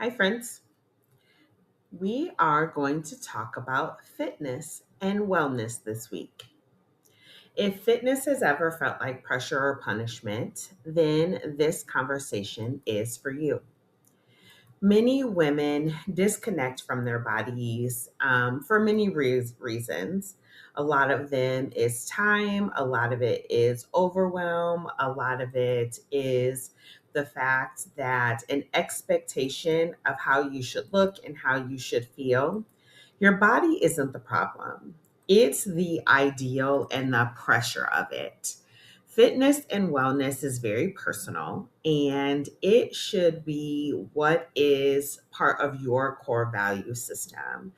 Hi, friends. We are going to talk about fitness and wellness this week. If fitness has ever felt like pressure or punishment, then this conversation is for you. Many women disconnect from their bodies for many reasons. A lot of them is time, a lot of it is overwhelm, a lot of it is the fact that an expectation of how you should look and how you should feel. Your body isn't the problem, it's the ideal and the pressure of it. Fitness and wellness is very personal, and it should be what is part of your core value system.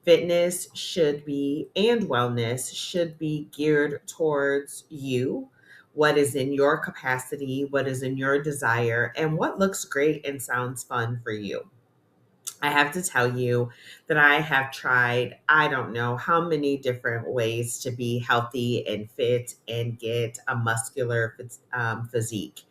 Fitness should be, and wellness should be geared towards you, what is in your capacity, what is in your desire, and what looks great and sounds fun for you. I have to tell you that I have tried, I don't know how many different ways to be healthy and fit and get a muscular physique.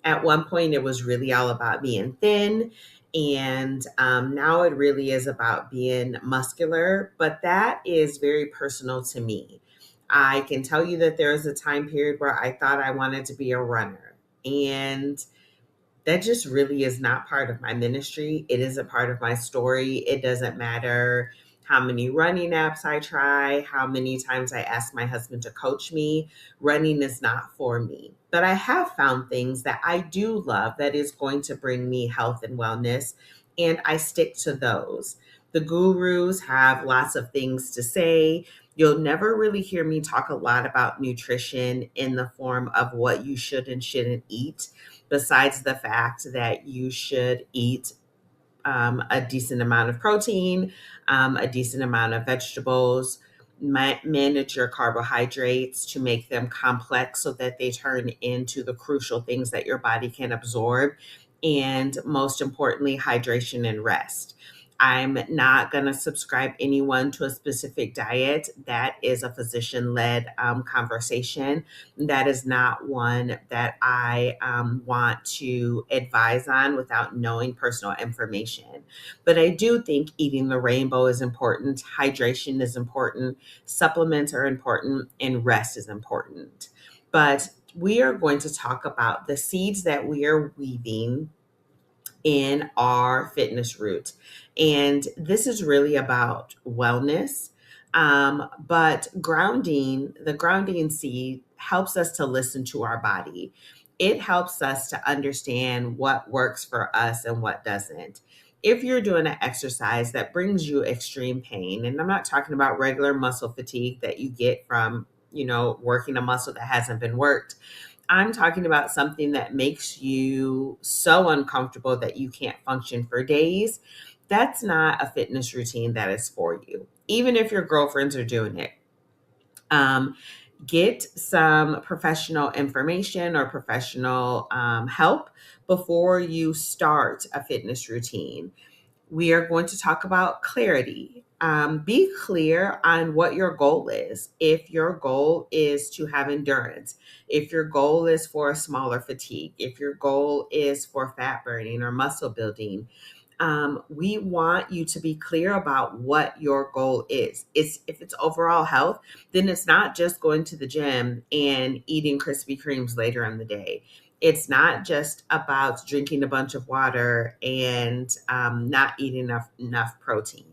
At one point, it was really all about being thin. And now it really is about being muscular, but that is very personal to me. I can tell you that there was a time period where I thought I wanted to be a runner. And that just really is not part of my ministry. It is a part of my story. It doesn't matter how many running apps I try, how many times I ask my husband to coach me. Running is not for me. But I have found things that I do love that is going to bring me health and wellness, and I stick to those. The gurus have lots of things to say. You'll never really hear me talk a lot about nutrition in the form of what you should and shouldn't eat, besides the fact that you should eat a decent amount of protein, a decent amount of vegetables, manage your carbohydrates to make them complex so that they turn into the crucial things that your body can absorb. And most importantly, hydration and rest. I'm not going to subscribe anyone to a specific diet. That is a physician led conversation. That is not one that I want to advise on without knowing personal information. But I do think eating the rainbow is important, hydration is important, supplements are important, and rest is important. But we are going to talk about the seeds that we are weaving in our fitness route. And this is really about wellness. But the grounding seed helps us to listen to our body. It helps us to understand what works for us and what doesn't. If you're doing an exercise that brings you extreme pain, and I'm not talking about regular muscle fatigue that you get from, working a muscle that hasn't been worked. I'm talking about something that makes you so uncomfortable that you can't function for days. That's not a fitness routine that is for you, even if your girlfriends are doing it. Um, get some professional information or professional help before you start a fitness routine. We are going to talk about clarity. Be clear on what your goal is. If your goal is to have endurance, if your goal is for a smaller fatigue, if your goal is for fat burning or muscle building, we want you to be clear about what your goal is. If it's overall health, then it's not just going to the gym and eating Krispy Kremes later in the day. It's not just about drinking a bunch of water and not eating enough protein.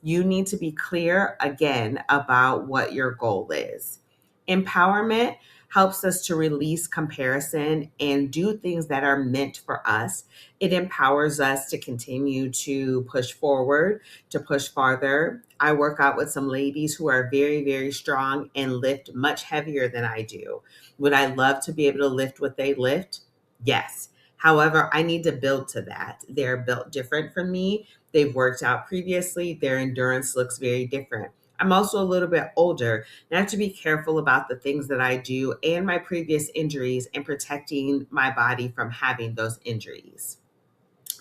You need to be clear again about what your goal is. Empowerment helps us to release comparison and do things that are meant for us. It empowers us to continue to push forward, to push farther. I work out with some ladies who are very, very strong and lift much heavier than I do. Would I love to be able to lift what they lift? Yes. However, I need to build to that. They're built different from me. They've worked out previously. Their endurance looks very different. I'm also a little bit older, and I have to be careful about the things that I do and my previous injuries and protecting my body from having those injuries.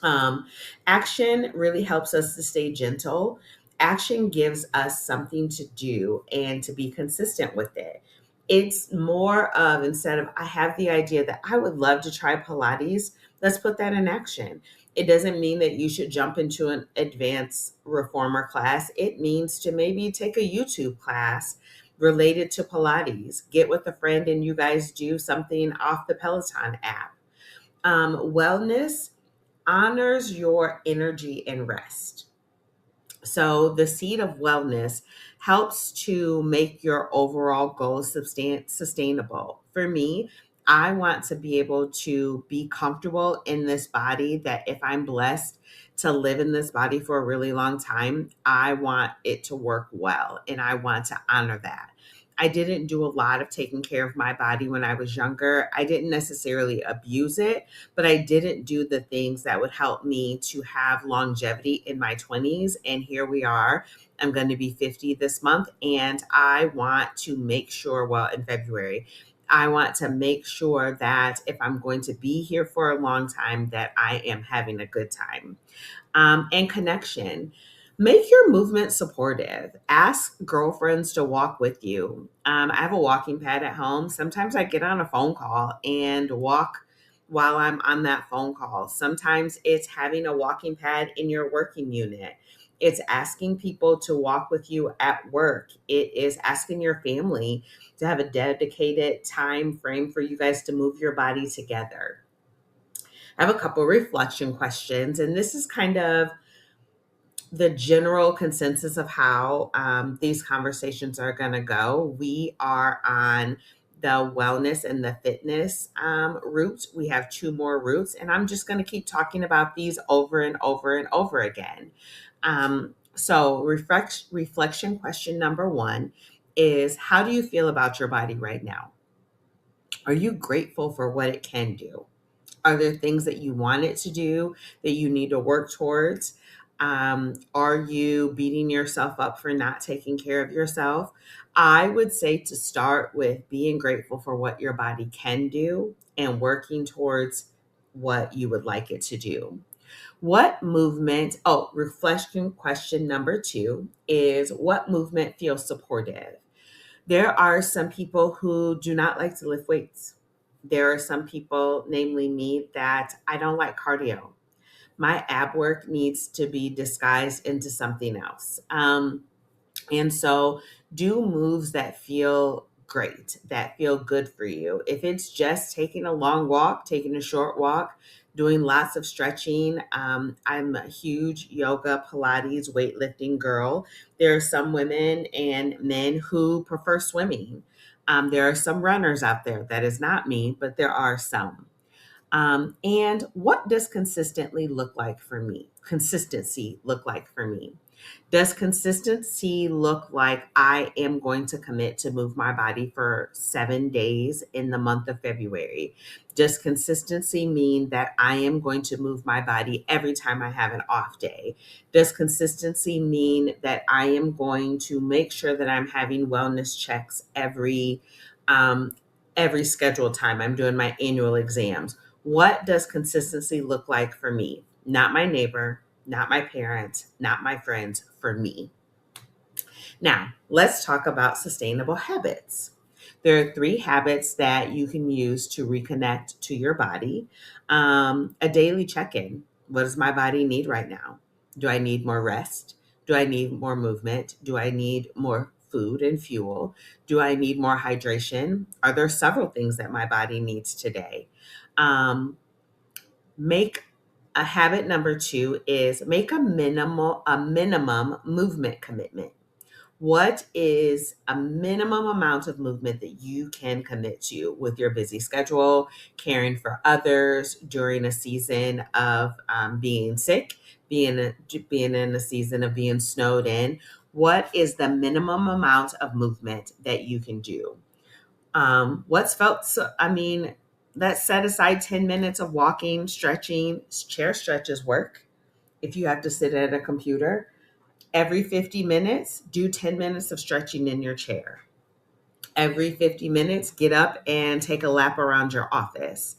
Um, Action really helps us to stay gentle. Action gives us something to do and to be consistent with it. It's more of, instead of, I have the idea that I would love to try Pilates, Let's put that in action. It doesn't mean that you should jump into an advanced reformer class. It means to maybe take a YouTube class related to Pilates. Get with a friend and you guys do something off the Peloton app. Wellness honors your energy and rest. So the seed of wellness helps to make your overall goals sustainable. For me, I want to be able to be comfortable in this body, that if I'm blessed to live in this body for a really long time, I want it to work well and I want to honor that. I didn't do a lot of taking care of my body when I was younger. I didn't necessarily abuse it, but I didn't do the things that would help me to have longevity in my 20s. And here we are. I'm going to be 50 this month, and I want to make sure, well, in February, I want to make sure that if I'm going to be here for a long time, that I am having a good time. And connection. Make your movement supportive. Ask girlfriends to walk with you. I have a walking pad at home. Sometimes I get on a phone call and walk while I'm on that phone call. Sometimes it's having a walking pad in your working unit. It's asking people to walk with you at work. It is asking your family to have a dedicated time frame for you guys to move your body together. I have a couple reflection questions, and this is kind of the general consensus of how these conversations are going to go. We are on the wellness and the fitness route. We have two more routes, and I'm just going to keep talking about these over and over and over again. Reflection question number one is, how do you feel about your body right now? Are you grateful for what it can do? Are there things that you want it to do that you need to work towards? Are you beating yourself up for not taking care of yourself? I would say to start with being grateful for what your body can do and working towards what you would like it to do. Reflection question number two is, what movement feels supportive? There are some people who do not like to lift weights. There are some people, namely me, that I don't like cardio. My ab work needs to be disguised into something else. And so do moves that feel great, that feel good for you. If it's just taking a long walk, taking a short walk, doing lots of stretching. I'm a huge yoga, Pilates, weightlifting girl. There are some women and men who prefer swimming. There are some runners out there. That is not me, but there are some. And what does consistency look like for me? Does consistency look like I am going to commit to move my body for 7 days in the month of February? Does consistency mean that I am going to move my body every time I have an off day? Does consistency mean that I am going to make sure that I'm having wellness checks every scheduled time I'm doing my annual exams? What does consistency look like for me? Not my neighbor, not my parents, not my friends, for me. Now, let's talk about sustainable habits. There are 3 habits that you can use to reconnect to your body. A daily check in. What does my body need right now? Do I need more rest? Do I need more movement? Do I need more food and fuel? Do I need more hydration? Are there several things that my body needs today? Make a habit number 2 is make a minimum movement commitment. What is a minimum amount of movement that you can commit to with your busy schedule, caring for others during a season of being sick, being in a season of being snowed in? What is the minimum amount of movement that you can do? What's felt so, I mean, Let's set aside 10 minutes of walking, stretching. Chair stretches work if you have to sit at a computer. Every 50 minutes, do 10 minutes of stretching in your chair. Every 50 minutes, get up and take a lap around your office.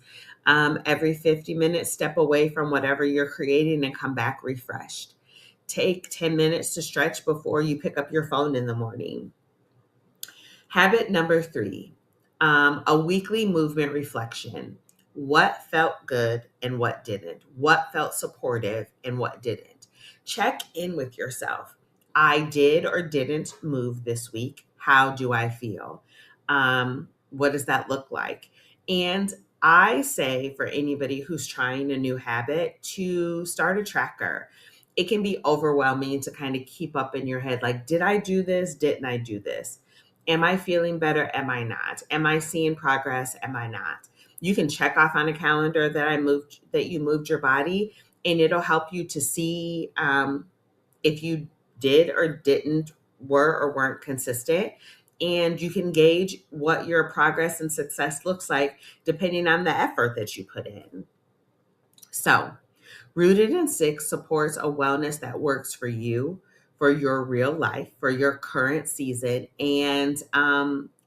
Every 50 minutes, step away from whatever you're creating and come back refreshed. Take 10 minutes to stretch before you pick up your phone in the morning. Habit number 3, a weekly movement reflection. What felt good and what didn't? What felt supportive and what didn't? Check in with yourself. I did or didn't move this week. How do I feel? What does that look like? And I say for anybody who's trying a new habit to start a tracker. It can be overwhelming to kind of keep up in your head like, did I do this? Didn't I do this? Am I feeling better? Am I not? Am I seeing progress? Am I not? You can check off on a calendar that you moved your body, and it'll help you to see if you did or didn't were or weren't consistent. And you can gauge what your progress and success looks like depending on the effort that you put in. So, Rooted in Six supports a wellness that works for you, for your real life, for your current season, and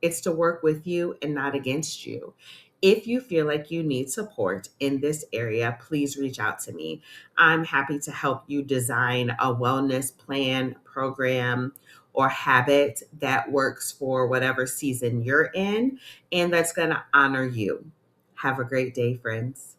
it's to work with you and not against you. If you feel like you need support in this area, please reach out to me. I'm happy to help you design a wellness plan, program, or habit that works for whatever season you're in and that's going to honor you. Have a great day, friends.